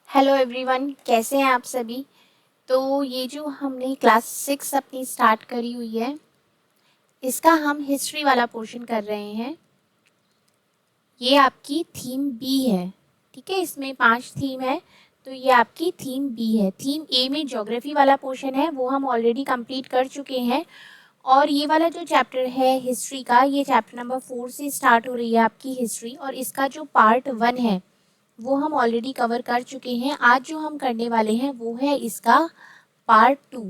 Hello everyone, कैसे हैं आप सभी। तो ये जो हमने क्लास 6 अपनी स्टार्ट करी हुई है, इसका हम हिस्ट्री वाला पोर्शन कर रहे हैं। ये आपकी थीम बी है, ठीक है। इसमें 5 थीम है, तो ये आपकी थीम बी है। थीम ए में ज्योग्राफी वाला पोर्शन है, वो हम ऑलरेडी कंप्लीट कर चुके हैं। और ये वाला जो चैप्टर है हिस्ट्री का, ये चैप्टर नंबर 4 से स्टार्ट हो रही है आपकी हिस्ट्री, और इसका जो पार्ट 1 है वो हम ऑलरेडी कवर कर चुके हैं। आज जो हम करने वाले हैं वो है इसका पार्ट 2,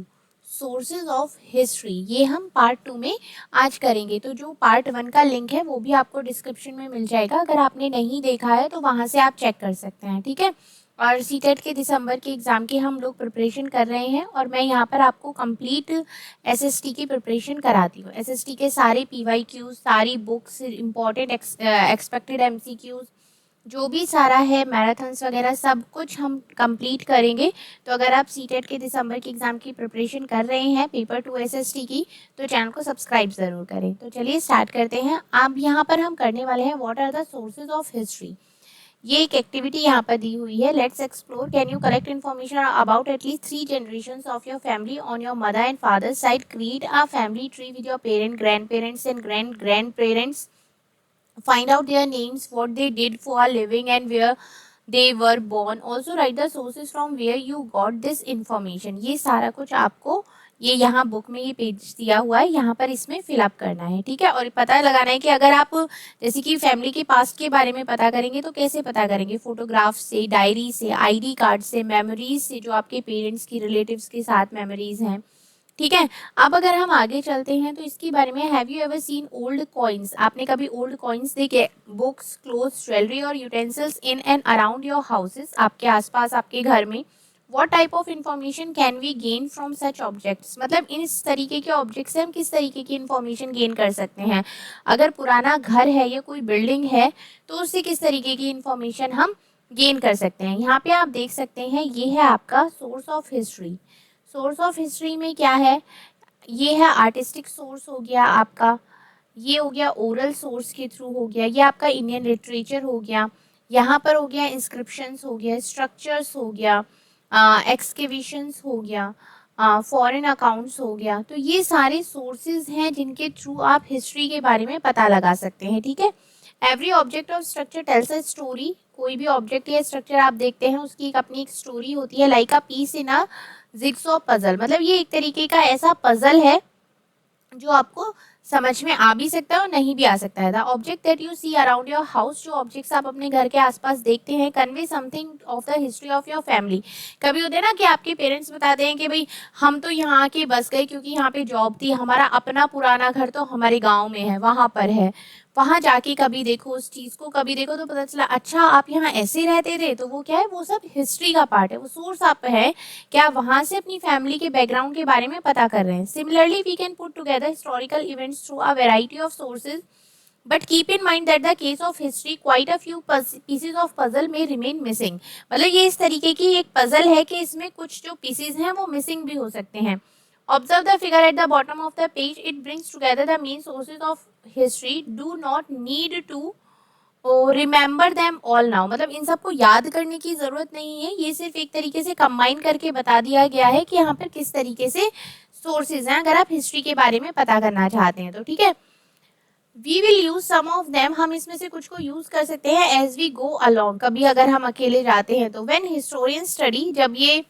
सोर्सेज ऑफ हिस्ट्री। ये हम पार्ट 2 में आज करेंगे। तो जो पार्ट 1 का लिंक है वो भी आपको डिस्क्रिप्शन में मिल जाएगा, अगर आपने नहीं देखा है तो वहाँ से आप चेक कर सकते हैं, ठीक है। और सीटेट के दिसंबर के एग्ज़ाम की हम लोग प्रिपरेशन कर रहे हैं, और मैं यहाँ पर आपको कंप्लीट एसएसटी की प्रिपरेशन कराती हूँ। एसएसटी के सारे पीवाईक्यूज, सारी बुक्स, इंपॉर्टेंट एक्सपेक्टेड एमसीक्यूज, जो भी सारा है, मैराथन्स वगैरह सब कुछ हम कंप्लीट करेंगे। तो अगर आप सीटेट के दिसंबर के एग्ज़ाम की प्रिपरेशन कर रहे हैं, पेपर 2 एसएसटी की, तो चैनल को सब्सक्राइब ज़रूर करें। तो चलिए स्टार्ट करते हैं। अब यहाँ पर हम करने वाले हैं what are the sources of history. ये एक एक्टिविटी यहाँ पर दी हुई है, let's explore. Can you collect information about at least 3 generations of your family on your mother and father side. Create a family tree with your parent, grandparents and grand grandparents. Find out their names, what they did for a living and where they were born. Also write the sources from where you got this information. ये सारा कुछ आपको ये यहाँ book में ये page दिया हुआ है, यहाँ पर इसमें फिलअप करना है, ठीक है। और पता लगाना है कि अगर आप जैसे कि फैमिली के पास्ट के बारे में पता करेंगे तो कैसे पता करेंगे, फोटोग्राफ से, डायरी से, आईडी कार्ड से, मेमोरीज से, जो आपके पेरेंट्स की, रिलेटिव्स के साथ मेमोरीज हैं, ठीक है। अब अगर हम आगे चलते हैं तो इसके बारे में, have you ever seen old coins. आपने कभी ओल्ड कॉइन्स देखे? बुक्स, क्लोथ्स, ज्वेलरी और utensils in and around your houses, आपके आसपास, आपके घर में। What type of information can we gain from such objects, मतलब इस तरीके के ऑब्जेक्ट से हम किस तरीके की इंफॉर्मेशन गेन कर सकते हैं। अगर पुराना घर है या कोई बिल्डिंग है तो उससे किस तरीके की इंफॉर्मेशन हम गेन कर सकते हैं। यहाँ पे आप देख सकते हैं, ये है आपका source of history. Source of history में क्या है, ये है आर्टिस्टिक सोर्स हो गया आपका, ये हो गया ओरल सोर्स के थ्रू हो गया, ये आपका इंडियन लिटरेचर हो गया, यहाँ पर हो गया इंस्क्रिप्शंस हो गया, स्ट्रक्चर्स हो गया, एक्सकेविशंस हो गया, फॉरेन अकाउंट्स हो गया। तो ये सारे सोर्सेज हैं जिनके थ्रू आप हिस्ट्री के बारे में पता लगा सकते हैं, ठीक है। Every object of structure tales a story. कोई भी ऑब्जेक्ट या स्ट्रक्चर आप देखते हैं उसकी एक अपनी एक स्टोरी होती है, like a piece in a jigsaw puzzle. मतलब ये एक तरीके का ऐसा पजल है जो आपको समझ में आ भी सकता है और नहीं भी आ सकता है। The object that you see around your house, जो ऑब्जेक्ट्स आप अपने घर के आसपास देखते हैं, convey something of the history of your family. कभी होते हैं ना कि आपके पेरेंट्स बताते हैं कि भाई हम तो यहाँ आके बस गए क्योंकि यहाँ पे जॉब थी, हमारा अपना पुराना घर तो हमारे गाँव में है, वहाँ पर है, वहाँ जाके कभी देखो उस चीज़ को, कभी देखो तो पता चला अच्छा आप यहाँ ऐसे रहते थे। तो वो क्या है, वो सब हिस्ट्री का पार्ट है, वो सोर्स आप है क्या वहाँ से अपनी फैमिली के बैकग्राउंड के बारे में पता कर रहे हैं। Similarly we can put together historical events through a variety of sources, but keep in mind that the case of history quite a few pieces of puzzle में रिमेन मिसिंग। मतलब ये इस तरीके की एक पजल है कि इसमें कुछ जो पीसेज हैं वो मिसिंग भी हो सकते हैं। Observe the figure at the bottom of the page. It brings together the main sources of history. Do not need to remember them all now. मतलब इन सबको याद करने की जरूरत नहीं है, ये सिर्फ एक तरीके से कंबाइन करके बता दिया गया है कि यहाँ पर किस तरीके से सोर्सेज हैं, अगर आप हिस्ट्री के बारे में पता करना चाहते हैं तो, ठीक है। We will use some of them, हम इसमें से कुछ को यूज कर सकते हैं एज वी गो अलॉन्ग। कभी अगर हम अकेले जाते हैं तो, व्हेन हिस्टोरियन स्टडी, जब ये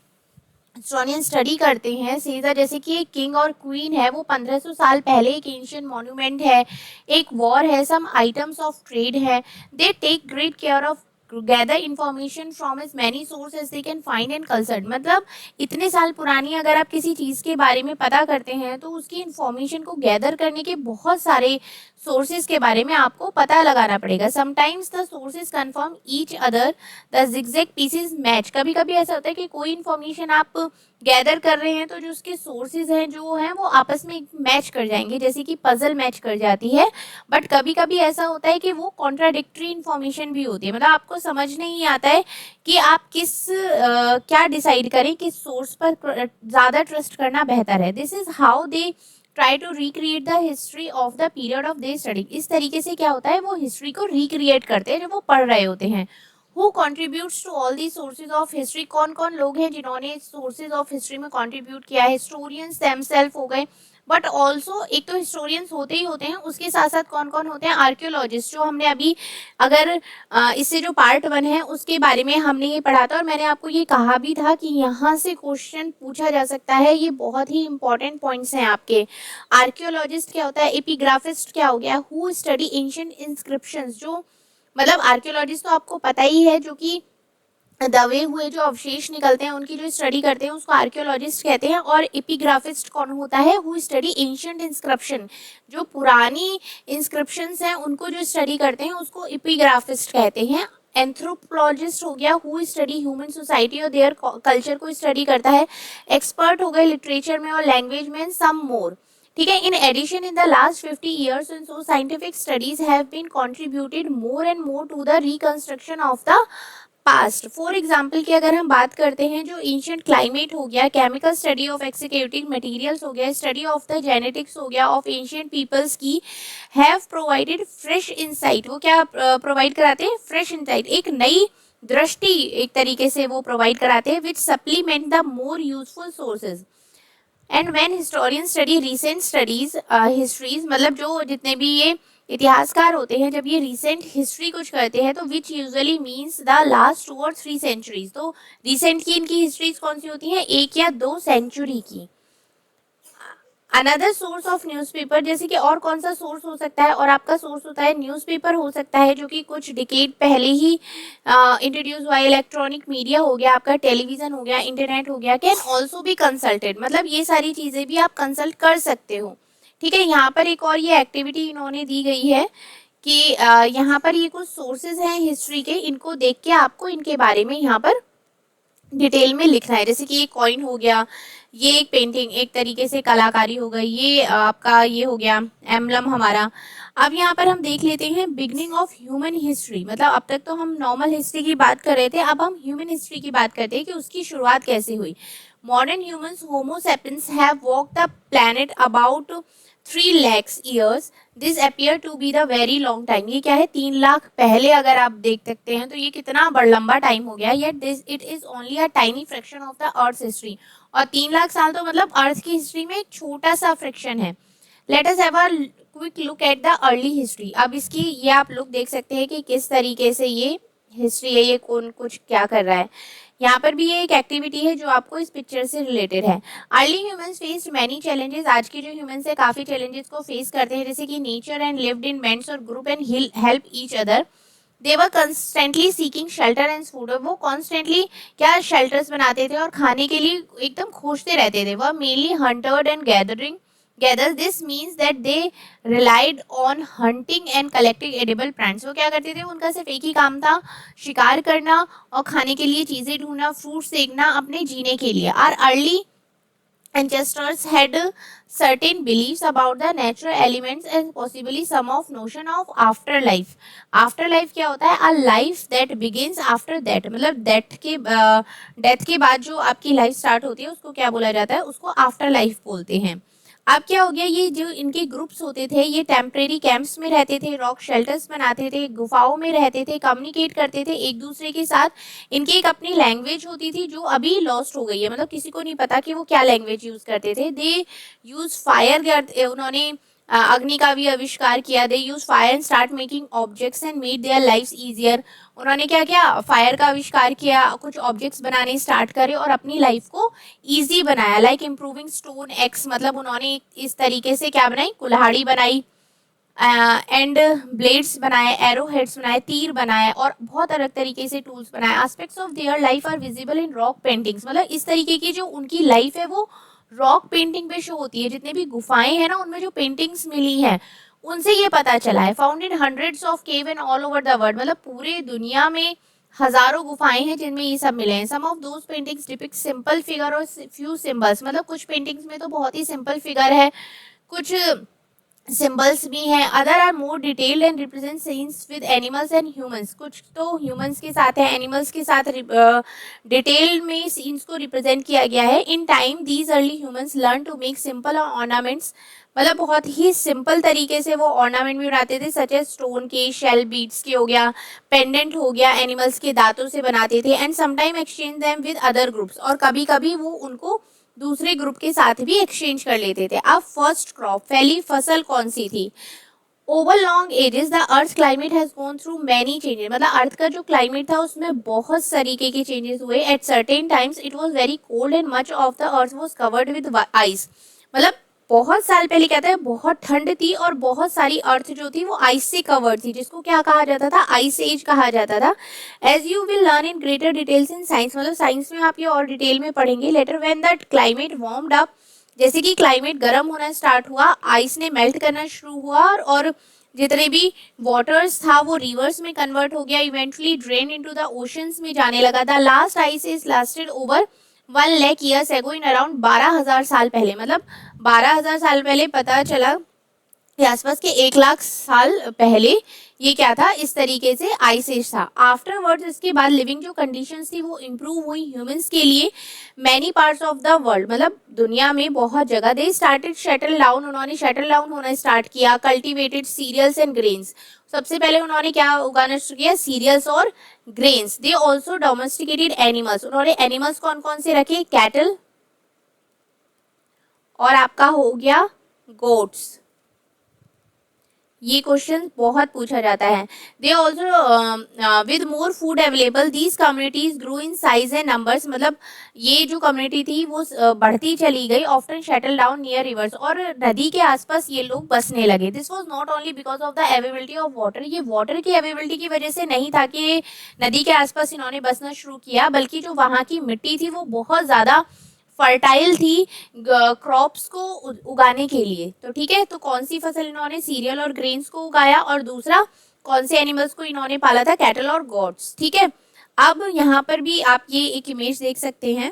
हिस्टोरियन स्टडी करते हैं, सीधा जैसे कि एक किंग और क्वीन है, वो 1500 साल पहले एक एंशियंट मॉन्यूमेंट है, एक वॉर है, सम आइटम्स ऑफ ट्रेड है, they take great care of gather information from as many sources they can find and consult. मतलब इतने साल पुरानी अगर आप किसी चीज़ के बारे में पता करते हैं तो उसकी इंफॉर्मेशन को गैदर करने के बहुत सारे सोर्सेज के बारे में आपको पता लगाना पड़ेगा। Sometimes the sources confirm each other, the zigzag pieces match. कभी कभी ऐसा होता है कि कोई इंफॉर्मेशन आप गैदर कर रहे हैं तो जो उसके सोर्सेज हैं जो हैं वो आपस में मैच कर जाएंगे, जैसे कि पजल मैच कर जाती है। बट कभी कभी ऐसा होता है कि वो कॉन्ट्राडिक्टरी इंफॉर्मेशन भी होती है, मतलब आपको समझ नहीं आता है कि आप क्या डिसाइड करें, किस सोर्स पर ज़्यादा ट्रस्ट करना बेहतर है। This is how they try to recreate the history of the period of they study. इस तरीके से क्या होता है, वो हिस्ट्री को रिक्रिएट करते हैं जो वो पढ़ रहे होते हैं। Who contributes to all the sources of history, कौन कौन लोग हैं जिन्होंने सोर्सेज ऑफ हिस्ट्री में कॉन्ट्रीब्यूट किया है, हिस्टोरियंस देमसेल्फ हो गए, बट ऑल्सो एक तो हिस्टोरियंस होते ही होते हैं, उसके साथ साथ कौन कौन होते हैं, आर्कियोलॉजिस्ट, जो हमने अभी अगर इससे जो पार्ट 1 है उसके बारे में हमने ये पढ़ा था, और मैंने आपको ये कहा भी था कि यहाँ से क्वेश्चन पूछा जा सकता है, ये बहुत ही इंपॉर्टेंट पॉइंट्स हैं आपके। आर्कियोलॉजिस्ट क्या होता है, एपिग्राफिस्ट क्या हो गया, हु स्टडी एंशिएंट इंस्क्रिप्शंस, जो मतलब आर्कियोलॉजिस्ट तो आपको पता ही है, जो कि दबे हुए जो अवशेष निकलते हैं उनकी जो स्टडी करते हैं उसको आर्कियोलॉजिस्ट कहते हैं। और एपिग्राफिस्ट कौन होता है, हु स्टडी एंशिएंट इंस्क्रिप्शन, जो पुरानी इंस्क्रिप्शंस हैं उनको जो स्टडी करते हैं उसको एपिग्राफिस्ट कहते हैं। एंथ्रोपोलॉजिस्ट हो गया, हु स्टडी ह्यूमन सोसाइटी और देयर कल्चर को स्टडी करता है। एक्सपर्ट हो गए लिटरेचर में और लैंग्वेज में, सम मोर, ठीक है। In addition in the last 50 years and so scientific studies have been contributed more and more to the reconstruction of the past. For example की अगर हम बात करते हैं, जो एंशिएंट क्लाइमेट हो गया, chemical study of executive materials हो गया, स्टडी ऑफ द जेनेटिक्स हो गया ऑफ एंशिएंट पीपल्स की, हैव प्रोवाइडेड फ्रेश इंसाइट, वो क्या प्रोवाइड कराते हैं, फ्रेश इंसाइट, एक नई दृष्टि एक तरीके से वो प्रोवाइड कराते हैं, which supplement the more useful sources. And when historians study recent studies histories, मतलब जो जितने भी ये इतिहासकार होते हैं जब ये रिसेंट हिस्ट्री कुछ करते हैं तो which usually means the last 2 or 3 centuries, तो रिसेंट की इनकी हिस्ट्रीज कौन सी होती हैं, 1 या 2 सेंचुरी की। अनदर सोर्स ऑफ न्यूज़पेपर, जैसे कि और कौन सा सोर्स हो सकता है, और आपका सोर्स होता है न्यूज़पेपर हो सकता है, जो कि कुछ डिकेड पहले ही इंट्रोड्यूस हुआ। इलेक्ट्रॉनिक मीडिया हो गया, आपका टेलीविजन हो गया, इंटरनेट हो गया, कैन ऑल्सो भी कंसल्टेड, मतलब ये सारी चीज़ें भी आप कंसल्ट कर सकते हो, ठीक है। यहाँ पर एक और ये एक्टिविटी इन्होंने दी गई है कि यहाँ पर ये कुछ सोर्सेज हैं हिस्ट्री के, इनको देख के आपको इनके बारे में यहाँ पर डिटेल में लिखना है। जैसे कि ये कॉइन हो गया, ये एक पेंटिंग, एक तरीके से कलाकारी हो गई, ये आपका ये हो गया एम्बलम हमारा। अब यहाँ पर हम देख लेते हैं बिगनिंग ऑफ ह्यूमन हिस्ट्री, मतलब अब तक तो हम नॉर्मल हिस्ट्री की बात कर रहे थे, अब हम ह्यूमन हिस्ट्री की बात करते हैं कि उसकी शुरुआत कैसे हुई। Modern humans homo sapiens have walked the planet about 3 lakhs years, this appear to be the very long time, ये क्या है, 3 लाख पहले अगर आप देख सकते हैं तो ये कितना बड़ा लंबा टाइम हो गया, yet this it is only a tiny fraction of the earth's history, और 3 लाख साल तो मतलब अर्थ की हिस्ट्री में एक छोटा सा फ्रैक्शन है। Let us have a quick look at the early history, अब इसकी ये आप लोग देख सकते हैं कि किस तरीके से ये हिस्ट्री है, ये कौन कुछ क्या कर रहा है। यहाँ पर भी ये एक एक्टिविटी है जो आपको इस पिक्चर से रिलेटेड है। Early humans faced many challenges, आज के जो ह्यूमंस है काफ़ी चैलेंजेस को फेस करते हैं, जैसे कि nature and lived in bands और group and help each other. They were constantly seeking shelter and food, वो कॉन्स्टेंटली क्या शेल्टर्स बनाते थे और खाने के लिए एकदम खोजते रहते थे। वह mainly hunters and gathers, this means that they relied on hunting and collecting edible plants, वो क्या करते थे, उनका सिर्फ एक ही काम था, शिकार करना और खाने के लिए चीज़ें ढूंढना, फ्रूट सेकना अपने जीने के लिए। Our early ancestors had certain beliefs about the natural elements and possibly some of notion of afterlife. Afterlife क्या होता है, a life that begins after death, मतलब डेथ के बाद जो आपकी लाइफ स्टार्ट होती है उसको क्या बोला जाता है, उसको आफ्टर लाइफ बोलते हैं। अब क्या हो गया, ये जो इनके ग्रुप्स होते थे ये टेम्परेरी कैंप्स में रहते थे, रॉक शेल्टर्स बनाते थे, गुफाओं में रहते थे, कम्युनिकेट करते थे एक दूसरे के साथ। इनकी एक अपनी लैंग्वेज होती थी जो अभी लॉस्ट हो गई है, मतलब किसी को नहीं पता कि वो क्या लैंग्वेज यूज़ करते थे। दे यूज फायर, उन्होंने अग्नि का भी आविष्कार किया। They use fire and start making objects and made their lifes easier, उन्होंने क्या किया, फायर का आविष्कार किया, कुछ ऑब्जेक्ट्स बनाने स्टार्ट करे और अपनी लाइफ को ईजी बनाया। लाइक इम्प्रूविंग स्टोन एक्स, मतलब उन्होंने इस तरीके से क्या बनाई, कुल्हाड़ी बनाई, एंड ब्लेड्स बनाए, एरो हेड्स बनाए, तीर बनाए और बहुत अलग तरीके से टूल्स बनाए। Aspects of their life are visible in rock paintings, मतलब इस तरीके की जो उनकी लाइफ है वो रॉक पेंटिंग पे शो होती है। जितने भी गुफाएं हैं ना उनमें जो पेंटिंग्स मिली हैं उनसे ये पता चला है। Found in hundreds of cave and all over the world, मतलब पूरे दुनिया में हजारों गुफाएं हैं जिनमें ये सब मिले हैं। Some of those paintings depict simple figure और फ्यू सिंबल्स, मतलब कुछ पेंटिंग्स में तो बहुत ही सिंपल फिगर है, कुछ सिंबल्स भी हैं। Other are more detailed and represent scenes with animals and humans. कुछ तो ह्यूमंस के साथ है, एनिमल्स के साथ डिटेल में सीन्स को रिप्रेजेंट किया गया है। In time these early humans learn to make simple ornaments, मतलब बहुत ही सिंपल तरीके से वो ऑर्नामेंट भी बनाते थे, सच एज स्टोन के, शेल बीड्स के हो गया, पेंडेंट हो गया, एनिमल्स के दांतों से बनाते थे। And sometime exchange them with other groups, और कभी कभी वो उनको दूसरे ग्रुप के साथ भी एक्सचेंज कर लेते थे। अब फर्स्ट क्रॉप, पहली फसल कौन सी थी? Over long ages the earth climate has gone through many changes, मतलब अर्थ का जो क्लाइमेट था उसमें बहुत तरीके के चेंजेस हुए। At certain times it was very cold and much of the earth was covered with ice, मतलब बहुत साल पहले कहते हैं बहुत ठंड थी और बहुत सारी अर्थ जो थी वो आइस से कवर्ड थी, जिसको क्या कहा जाता था? आइस एज कहा जाता था। As you will learn in greater details in science, मतलब साइंस में आप ये और डिटेल में पढ़ेंगे। Later when that climate warmed up, जैसे कि क्लाइमेट गर्म होना स्टार्ट हुआ, आइस ने मेल्ट करना शुरू हुआ और जितने भी वाटर्स था वो रिवर्स में कन्वर्ट हो गया, eventually drain into the oceans में जाने लगा था। Last ice is lasted over 1 lakh years ago, in around 12,000 साल पहले, मतलब 12,000 साल पहले पता चला के आसपास के 1 लाख साल पहले ये क्या था, इस तरीके से आइस एज था। आफ्टरवर्ड्स, इसके बाद लिविंग जो कंडीशंस थी वो इम्प्रूव हुई ह्यूमंस के लिए many parts of the world, मतलब दुनिया में बहुत जगह। दे स्टार्टेड शटल डाउन, उन्होंने शटल डाउन होना स्टार्ट किया। कल्टिवेटेड सीरियल्स एंड ग्रेन्स, सबसे पहले उन्होंने क्या उगाना शुरू किया? सीरियल्स और grains. They also domesticated animals, उन्होंने एनिमल्स कौन कौन से रखे? कैटल और आपका हो गया गोट्स। ये क्वेश्चन बहुत पूछा जाता है। They also with more food available these communities grow in size and numbers, मतलब ये जो कम्युनिटी थी वो बढ़ती चली गई। Often shuttle down near reverse, और नदी के आसपास ये लोग बसने लगे। This was not only because of the availability of water, ये वाटर की अवेलेबिलिटी की वजह से नहीं था कि नदी के आसपास इन्होंने बसना शुरू किया, बल्कि जो वहाँ की मिट्टी थी वो बहुत ज़्यादा फर्टाइल थी क्रॉप्स को उगाने के लिए। तो ठीक है, तो कौन सी फसल इन्होंने? सीरियल और ग्रेन्स को उगाया, और दूसरा कौन से एनिमल्स को इन्होंने पाला था? कैटल और गॉट्स। ठीक है, अब यहाँ पर भी आप ये एक इमेज देख सकते हैं।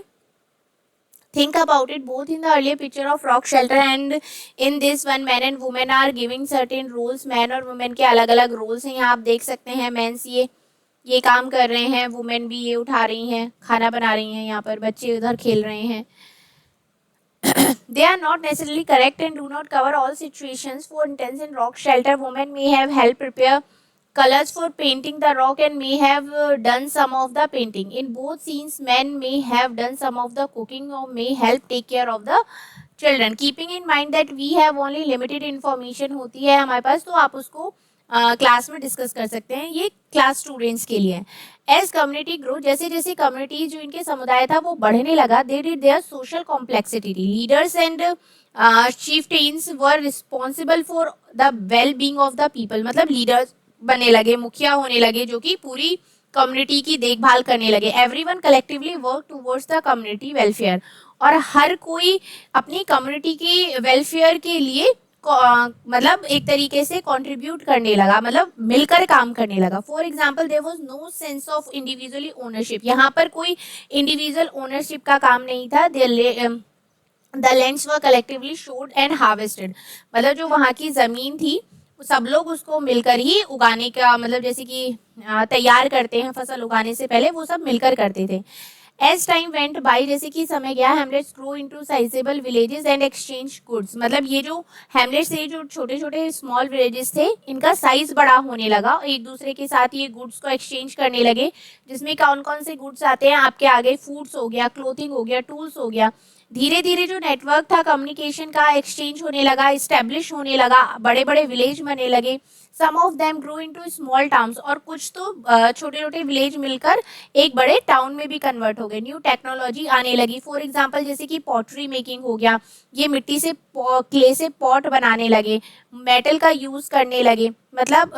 Think about it, both in the earlier picture of rock shelter and in this one, man and woman are giving certain roles. man और women के अलग अलग roles हैं, यहाँ आप देख सकते हैं। मेंस ये काम कर रहे हैं, वुमेन भी ये उठा रही हैं, खाना बना रही हैं, यहाँ पर बच्चे उधर खेल रहे हैं। They are not necessarily correct and do not cover all situations. For instance, in rock shelter, women may have helped prepare colors for painting the rock and may have done some of the painting. In both scenes, men may have done some of the cooking or may help take care of the children. Keeping in mind that we have only limited information होती है हमारे पास, तो आप उसको class में discuss कर सकते हैं। ये क्लास स्टूडेंट्स के लिए। एज कम्युनिटी ग्रो, जैसे जैसे कम्युनिटी जो इनके समुदाय था वो बढ़ने लगा, they did their social complexity. Leaders and chieftains were responsible for the well being of the people, मतलब लीडर्स बनने लगे, मुखिया होने लगे, जो कि पूरी कम्युनिटी की देखभाल करने लगे। Everyone collectively work towards the community welfare, और हर कोई अपनी कम्युनिटी के वेलफेयर के लिए मतलब एक तरीके से कंट्रीब्यूट करने लगा, मतलब मिलकर काम करने लगा। For example, there was no sense of individually ownership, यहाँ पर कोई इंडिविजुअल ओनरशिप का काम नहीं था। The lands were collectively shared and harvested, मतलब जो वहाँ की ज़मीन थी सब लोग उसको मिलकर ही उगाने का, मतलब जैसे कि तैयार करते हैं फसल उगाने से पहले, वो सब मिलकर करते थे। एज टाइम वेंट बाई, जैसे कि समय गया, Hamlet's grow into sizeable villages and exchange goods, मतलब ये जो हैमलेट्स थे, जो छोटे छोटे स्मॉल विलेजेस थे, इनका साइज बड़ा होने लगा, एक दूसरे के साथ ये गुड्स को एक्सचेंज करने लगे। जिसमें कौन कौन से गुड्स आते हैं आपके आगे? फूड्स हो गया, क्लोथिंग हो गया, टूल्स हो गया। धीरे धीरे जो नेटवर्क था कम्युनिकेशन का एक्सचेंज होने लगा, इस्टेब्लिश होने लगा, बड़े बड़े विलेज बनने लगे। Some of them grow into small towns, और कुछ तो छोटे छोटे विलेज मिलकर एक बड़े टाउन में भी कन्वर्ट हो गए। न्यू टेक्नोलॉजी आने लगी, फॉर एग्जांपल जैसे कि पॉटरी मेकिंग हो गया, ये मिट्टी से क्ले से पॉट बनाने लगे, मेटल का यूज करने लगे, मतलब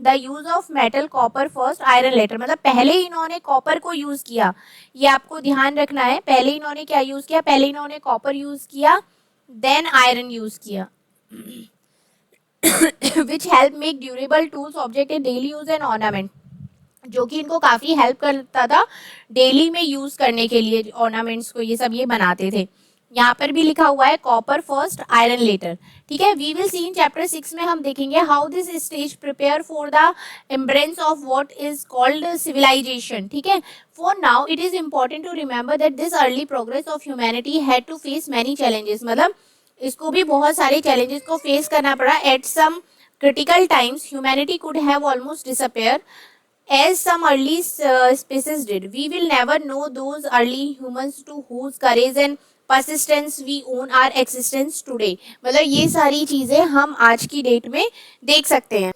the use of metal, copper first, iron later, मतलब पहले इन्होंने कॉपर को यूज किया, ये आपको ध्यान रखना है। पहले इन्होंने क्या यूज किया? पहले इन्होंने कॉपर यूज किया, देन आयरन यूज किया। which help make durable tools, object in daily use and ornament, जो कि इनको काफ़ी हेल्प करता था डेली में यूज़ करने के लिए, ऑर्नामेंट्स को ये सब ये बनाते थे। यहाँ पर भी लिखा हुआ है कॉपर फर्स्ट आयरन लेटर, ठीक है। We will see in chapter 6 में हम देखेंगे how this stage prepare for the embrace of what is called civilisation, ठीक है। For now it is important to remember that this early progress of humanity had to face many challenges, मतलब इसको भी बहुत सारे चैलेंजेस को face करना पड़ा। At some critical times humanity could have almost disappeared as some early species did. We will never know those early humans to whose courage and persistence we own our existence today. मतलब ये सारी चीजें हम आज की date में देख सकते हैं।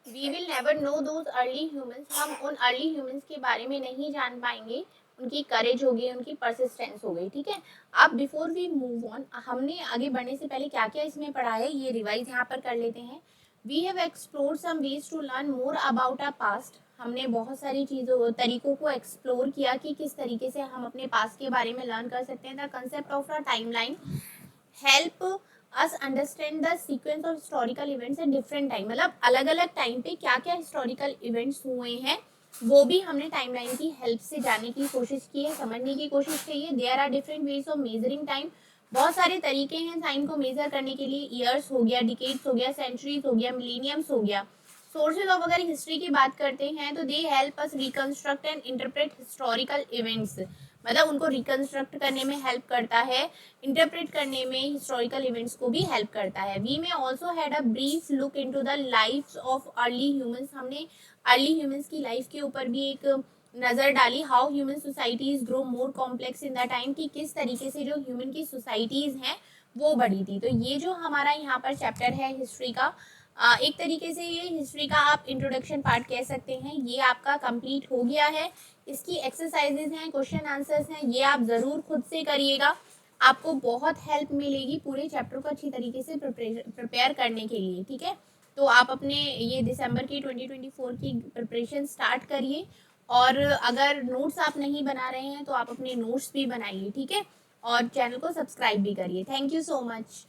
We will never know those early humans, हम उन early humans के बारे में नहीं जान पाएंगे, उनकी करेज हो गई, उनकी परसिस्टेंस हो गई, ठीक है। अब बिफोर वी मूव ऑन, हमने आगे बढ़ने से पहले क्या क्या इसमें पढ़ा है ये रिवाइज यहाँ पर कर लेते हैं। We have explored some ways to learn more about our past, हमने बहुत सारी चीज़ों तरीकों को एक्सप्लोर किया कि किस तरीके से हम अपने पास्ट के बारे में लर्न कर सकते हैं। The concept of a timeline help us understand the sequence of historical events at different time, मतलब अलग अलग टाइम पे क्या क्या हिस्टोरिकल इवेंट्स हुए हैं वो भी हमने टाइमलाइन की हेल्प से जानने की कोशिश की है, समझने की कोशिश की है। There are different ways of measuring time, बहुत सारे तरीके हैं टाइम को मेजर करने के लिए। ईयर्स हो गया, डिकेड्स हो गया, सेंचुरीज हो गया, मिलेनियम्स हो गया। सोर्सेज ऑफ अगर हिस्ट्री की बात करते हैं तो they help us reconstruct and interpret historical events, मतलब उनको रिकंस्ट्रक्ट करने में हेल्प करता है, इंटरप्रेट करने में हिस्टोरिकल इवेंट्स को भी हेल्प करता है। वी में also had a brief look into the life of early humans, हमने अर्ली ह्यूमंस की लाइफ के ऊपर भी एक नज़र डाली। How human societies grow more complex in the time, कि किस तरीके से जो ह्यूमन की सोसाइटीज़ हैं वो बढ़ी थी। तो ये जो हमारा यहाँ पर चैप्टर है हिस्ट्री का, एक तरीके से ये हिस्ट्री का आप इंट्रोडक्शन पार्ट कह सकते हैं, ये आपका कंप्लीट हो गया है। इसकी एक्सरसाइजेज हैं, क्वेश्चन आंसर्स हैं, ये आप ज़रूर खुद से करिएगा, आपको बहुत हेल्प मिलेगी पूरे चैप्टर को अच्छी तरीके से प्रिपेयर करने के लिए, ठीक है। तो आप अपने ये दिसंबर की 2024 की प्रिपरेशन स्टार्ट करिए, और अगर नोट्स आप नहीं बना रहे हैं तो आप अपने नोट्स भी बनाइए, ठीक है। और चैनल को सब्सक्राइब भी करिए। Thank you so much.